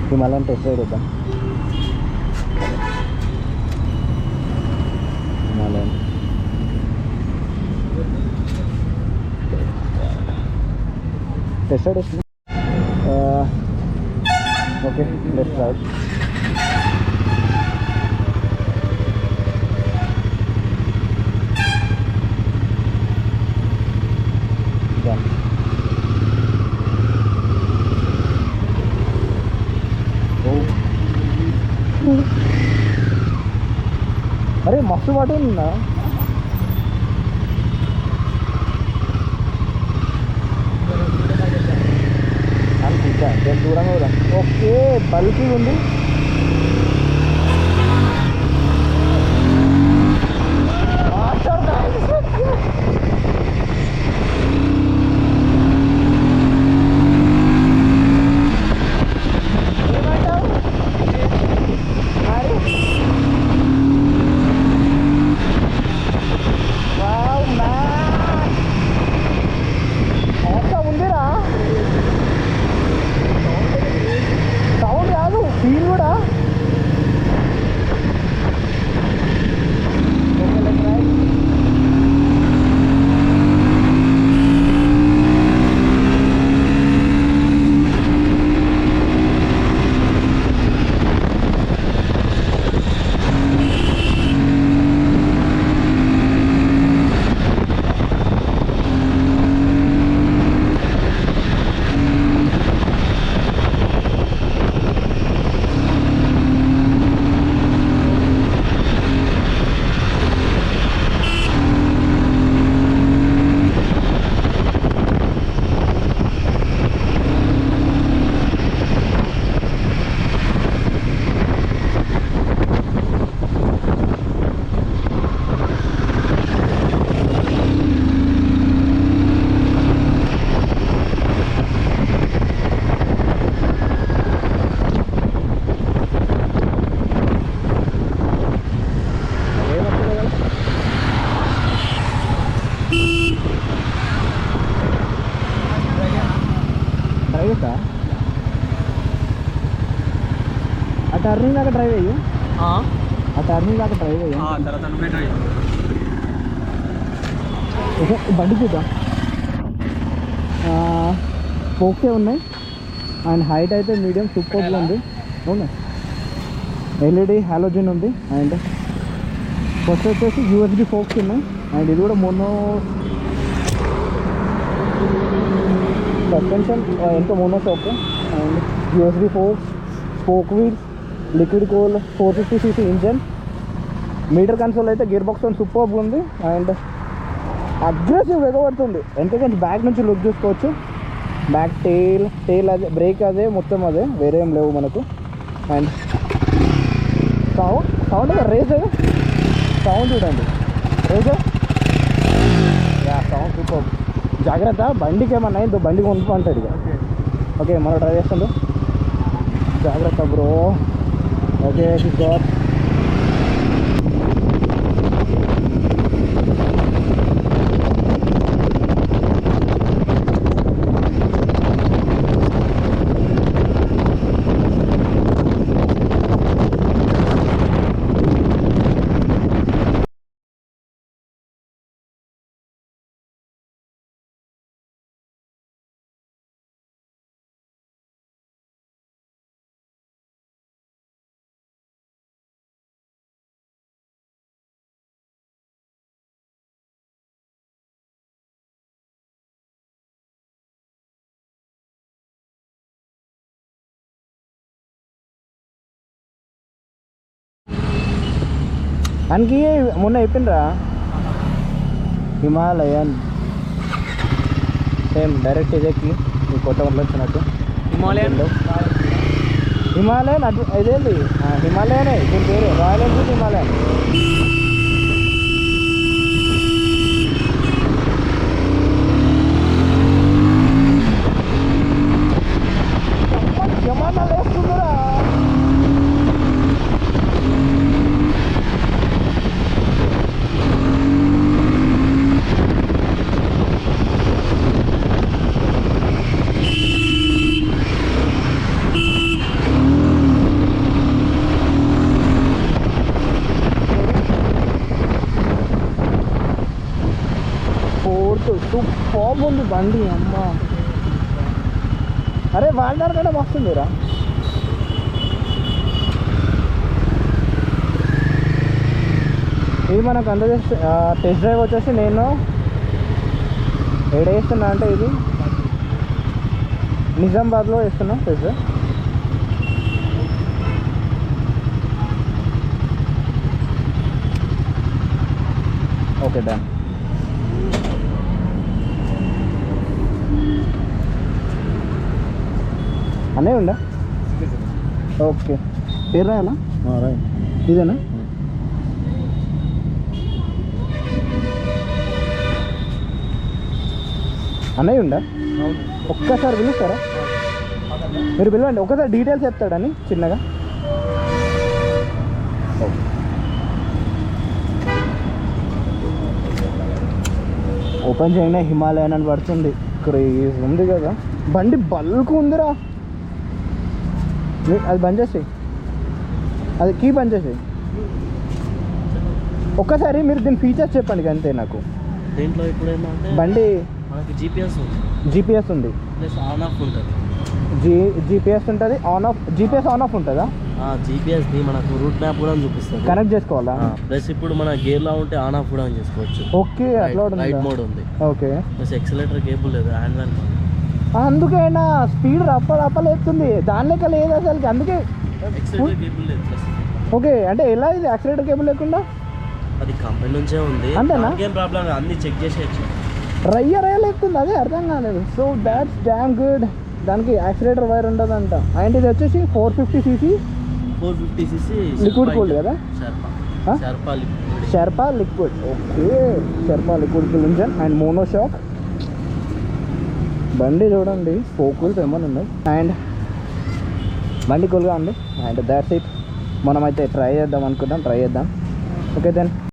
Himalayan test ride వద్దాం. Himalayan test ride వస్తుంది. Okay, let's ride. अरे मस्त वाटेल ना. అనుకుంటా నేను దూరంగా కూడా ఓకే బల్కీ ఉంది. టర్నింగ్ దాకా డ్రైవ్ అయ్యి ఆ టర్నింగ్ దాకా డ్రైవ్ అయ్యి బండి చూద్దాం. స్పోక్సే ఉన్నాయి అండ్ హైట్ అయితే మీడియం సూపర్గా ఉంది. అవునా, ఎల్ఈడి హాలోజన్ ఉంది అండ్ ఫస్ట్ వచ్చేసి యూఎస్బి ఫోక్స్ ఉన్నాయి అండ్ ఇది కూడా మోనో సస్పెన్షన్ ఇంకా mono shock and USB forks, spoke wheels, liquid cool 450cc engine. Meter console అయితే గేర్ బాక్స్ అని సూపర్గా ఉంది అండ్ అగ్రెసివ్ ఎగబడుతుంది. ఎందుకంటే బ్యాక్ నుంచి లుక్ చూసుకోవచ్చు. బ్యాక్ టైల్ అదే, బ్రేక్ అదే, మొత్తం అదే, వేరే ఏం లేవు మనకు. అండ్ సౌండ్ రేజ్ సౌండ్ చూడండి, రేజ్ సౌండ్ సూపర్. జాగ్రత్త, బండికి ఏమన్నా అయిందో బండి కొనుక్కుంటాడు ఇక. ఓకే, మనం డ్రైవ్ చేస్తుందో జాగ్రత్త బ్రో. ఓకే గాడ్, మనకి మొన్న చెప్పిండ్రా హిమాలయన్ సేమ్ డైరెక్ట్ ఇదేకి ఈ కొత్త వల్ల వచ్చినట్టు హిమాలయన్ అటు ఇదేంటి హిమాలయనే దీని పేరు, రాయల్ ఎన్ఫీల్డ్ హిమాలయన్. వేస్తుందిరా సూపర్ ఉంది బండి అమ్మ. అరే వాడినారు కదా వస్తుందిరా. ఇది మనకు అందజే టెస్ట్ డ్రైవ్ వచ్చేసి నేను ఏడ వేస్తున్నా అంటే ఇది నిజామాబాద్లో వేస్తున్నా టెస్ట్ డ్రైవ్. Okay done. అన్నయ్య ఉందా? ఓకే పేరు రాయాలా? రాయి. ఇదేనా? అన్నయ్య ఉందా? ఒక్కసారి పిలుస్తారా? మీరు పిలవండి, ఒకసారి డీటెయిల్స్ చెప్తాడని చిన్నగా. ఓపెన్ చేయగానే హిమాలయన్ అని పడుతుంది. క్రేజ్ ఉంది కదా బండి, బల్క్ ఉందిరా. అది బంద్ చేసేయి, అది కీ బంద్ చేసేయి. ఒక్కసారి మీరు దీని ఫీచర్స్ చెప్పండి అంతే నాకు. దీంట్లో ఇప్పుడు ఏమంటే బండి మనకి జీపీఎస్ ఉంది, జీపీఎస్ ఉంది, ప్లస్ ఆన్ ఆఫ్ ఉంటుంది. జీపీఎస్ ఉంటుంది, on off. GPS on off ఉంటుందా? జీపీఎస్ది మనకు రూట్ మ్యాప్ కూడా చూపిస్తుంది. కనెక్ట్ చేసుకోవాలా? ప్లస్ ఇప్పుడు మన గేర్లో ఉంటే ఆన్ ఆఫ్ కూడా చేసుకోవచ్చు. ఓకే అట్లా రైడ్ మోడ్ ఉంది. ఓకే. ప్లస్ ఎక్సలేటర్ కేబుల్ లేదు, హ్యాండ్ వ్యాన్. అందుకైనా స్పీడ్ రప్పలేస్తుంది, దాని లెక్క లేదు అసలు. అందుకే ఎక్సలేటర్ కేబుల్ లేదు. ప్లస్ ఓకే అంటే ఎలా ఇది యాక్సిలేటర్ కేబుల్ లేకుండా? అది కంపెనీ నుంచే ఉంది, అంతేనా? ఏం ప్రాబ్లం లేదు, అన్ని చెక్ చేసేయచ్చు. లేస్తుంది, అదే అర్థం కాలేదు. So that's damn good. దానికి యాక్సిలేటర్ వైర్ ఉండదంట. అండ్ ఇది వచ్చేసి 450cc 450cc లిక్విడ్ కూల్డ్ కదా? Sherpa liquid. Okay, Sherpa liquid cool engine and mono shock. బండి చూడండి, స్పోక్ వీల్స్ ఏమైనా ఉన్నాయి అండ్ బండి కూల్గా ఉంది. And that's it. మనమైతే ట్రై చేద్దాం అనుకుందాం, ట్రై చేద్దాం. Okay then.